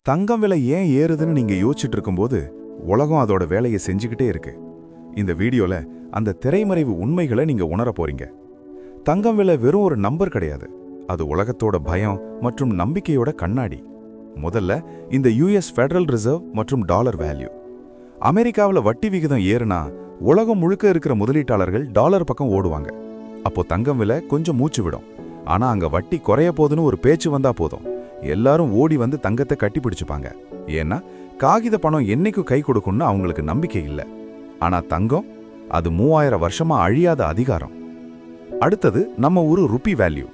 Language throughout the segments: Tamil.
தங்கம் விலை ஏன் ஏறுதுன்னு நீங்க யோசிச்சுட்டு இருக்கும்போது உலகம் அதோட வேலையை செஞ்சுக்கிட்டே இருக்கு. இந்த வீடியோல அந்த திரைமறைவு உண்மைகளை நீங்க உணர போறீங்க. தங்கம் விலை வெறும் ஒரு நம்பர் கிடையாது, அது உலகத்தோட பயம் மற்றும் நம்பிக்கையோட கண்ணாடி. முதல்ல இந்த யுஎஸ் ஃபெடரல் ரிசர்வ் மற்றும் டாலர் வேல்யூ. அமெரிக்காவில் வட்டி விகிதம் ஏறுனா உலகம் முழுக்க இருக்கிற முதலீட்டாளர்கள் டாலர் பக்கம் ஓடுவாங்க. அப்போ தங்கம் விலை கொஞ்சம் மூச்சு விடும். ஆனா அங்க வட்டி குறைய போதுன்னு ஒரு பேச்சு வந்தா போதும், எல்லாரும் ஓடி வந்து தங்கத்தை கட்டி பிடிச்சுப்பாங்க. ஏன்னா காகித பணம் என்னைக்கு கை கொடுக்கும்னு அவங்களுக்கு நம்பிக்கை இல்லை. ஆனா தங்கம், அது 3000 வருஷமா அழியாத அதிகாரம். அடுத்தது நம்ம ஊரு ருப்பி வேல்யூ.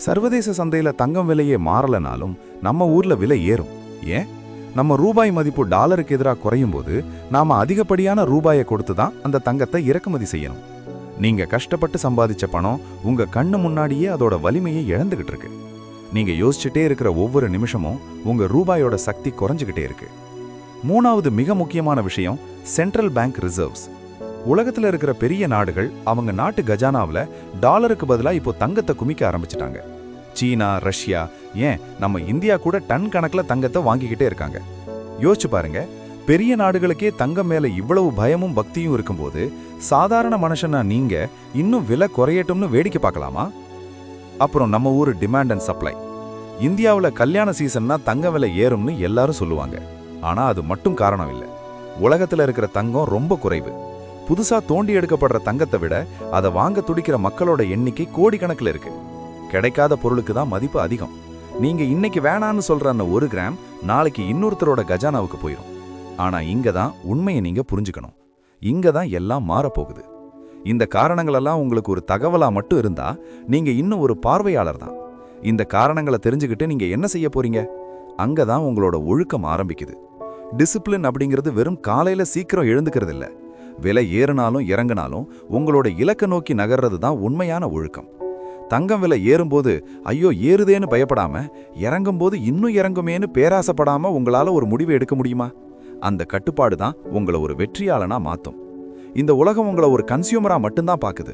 சர்வதேச சந்தையில தங்கம் விலையே மாறலனாலும் நம்ம ஊர்ல விலை ஏறும். ஏன்? நம்ம ரூபாய் மதிப்பு டாலருக்கு எதிராக குறையும் போது நாம அதிகப்படியான ரூபாயை கொடுத்து தான் அந்த தங்கத்தை இறக்குமதி செய்யணும். நீங்க கஷ்டப்பட்டு சம்பாதிச்ச பணம் உங்க கண்ணு முன்னாடியே அதோட வலிமையை இழந்துகிட்டு இருக்கு. நீங்க யோசிச்சுட்டே இருக்கிற ஒவ்வொரு நிமிஷமும் உங்க ரூபாயோட சக்தி குறைஞ்சுகிட்டே இருக்கு. மூணாவது மிக முக்கியமான விஷயம் சென்ட்ரல் பேங்க் ரிசர்வ்ஸ். உலகத்துல இருக்கிற பெரிய நாடுகள் அவங்க நாட்டு கஜானாவில் டாலருக்கு பதிலாக இப்போ தங்கத்தை குமிக்க ஆரம்பிச்சிட்டாங்க. சீனா, ரஷ்யா, ஏன் நம்ம இந்தியா கூட டன் கணக்கில் தங்கத்தை வாங்கிக்கிட்டே இருக்காங்க. யோசிச்சு பாருங்க, பெரிய நாடுகளுக்கே தங்கம் மேல இவ்வளவு பயமும் பக்தியும் இருக்கும்போது சாதாரண மனுஷனா நீங்க இன்னும் விலை குறையட்டும்னு வேடிக்கை பார்க்கலாமா? அப்புறம் நம்ம ஊர் டிமாண்ட் அண்ட் சப்ளை. இந்தியாவில் கல்யாண சீசன்னா தங்க விலை ஏறும்னு எல்லாரும் சொல்லுவாங்க. ஆனா அது மட்டும் காரணம் இல்லை. உலகத்துல இருக்கிற தங்கம் ரொம்ப குறைவு. புதுசா தோண்டி எடுக்கப்படுற தங்கத்தை விட அதை வாங்க துடிக்கிற மக்களோட எண்ணிக்கை கோடிக்கணக்கில் இருக்கு. கிடைக்காத பொருளுக்கு தான் மதிப்பு அதிகம். நீங்க இன்னைக்கு வேணான்னு சொல்ற அந்த 1 கிராம் நாளைக்கு இன்னொருத்தரோட கஜானாவுக்கு போயிடும். ஆனா இங்க தான் உண்மையை நீங்க புரிஞ்சுக்கணும். இங்க தான் எல்லாம் மாறப்போகுது. இந்த காரணங்களெல்லாம் உங்களுக்கு ஒரு தகவலா மட்டும் இருந்தா நீங்க இன்னும் ஒரு பார்வையாளர் தான். இந்த காரணங்களை தெரிஞ்சுக்கிட்டு நீங்க என்ன செய்ய போறீங்க? அங்கதான் உங்களோட ஒழுக்கம் ஆரம்பிக்குது. டிசிப்ளின் அப்படிங்கிறது வெறும் காலையில சீக்கிரம் எழுந்துக்கிறது இல்ல. விலை ஏறினாலும் இறங்கினாலும் உங்களோட இலக்க நோக்கி நகர்றது தான் உண்மையான ஒழுக்கம். தங்கம் விலை ஏறும்போது ஐயோ ஏறுதேன்னு பயப்படாம, இறங்கும்போது இன்னும் இறங்குமேன்னு பேராசப்படாம உங்களால ஒரு முடிவை எடுக்க முடியுமா? அந்த கட்டுப்பாடு தான் உங்களை ஒரு வெற்றியாளனா மாத்தும். இந்த உலகம் உங்களை ஒரு கன்சியூமரா மட்டும்தான் பாக்குது.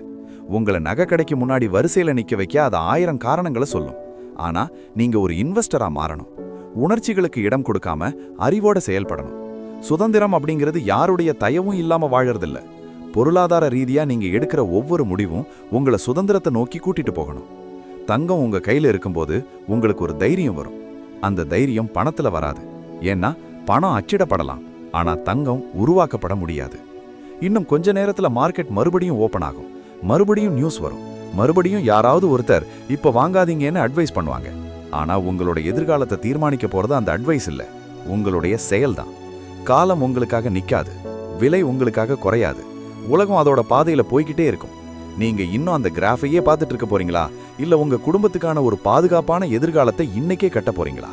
உங்களை நகை கடைக்கு முன்னாடி வரிசையில நிக்க வைக்க அது 1000 காரணங்களை சொல்லும். ஆனா நீங்க ஒரு இன்வெஸ்டரா மாறணும். உணர்ச்சிகளுக்கு இடம் கொடுக்காம அறிவோட செயல்படணும். சுதந்திரம் அப்படிங்கிறது யாருடைய தயவும் இல்லாம வாழறதில்ல. பொருளாதார ரீதியா நீங்க எடுக்கிற ஒவ்வொரு முடிவும் உங்களை சுதந்திரத்தை நோக்கி கூட்டிட்டு போகணும். தங்கம் உங்க கையில இருக்கும்போது உங்களுக்கு ஒரு தைரியம் வரும். அந்த தைரியம் பணத்துல வராது. ஏன்னா பணம் அச்சிடப்படலாம், ஆனா தங்கம் உருவாக்கப்பட முடியாது. இன்னும் கொஞ்ச நேரத்துல மார்க்கெட் மறுபடியும் ஓபன் ஆகும். மறுபடியும் நியூஸ் வரும். மறுபடியும் யாராவது ஒருத்தர் இப்ப வாங்காதீங்கன்னு அட்வைஸ் பண்ணுவாங்க. ஆனா உங்களோட எதிர்காலத்தை தீர்மானிக்க போறது அந்த அட்வைஸ் இல்ல, உங்களுடைய செயல்தான். காலம் உங்களுக்காக நிக்காது, விலை உங்களுக்காக குறையாது. உலகம் அதோட பாதையில போய்கிட்டே இருக்கும். நீங்க இன்னும் அந்த கிராஃபையே பார்த்துட்டு இருக்க போறீங்களா, இல்ல உங்க குடும்பத்துக்கான ஒரு பாதுகாப்பான எதிர்காலத்தை இன்னைக்கே கட்ட போறீங்களா?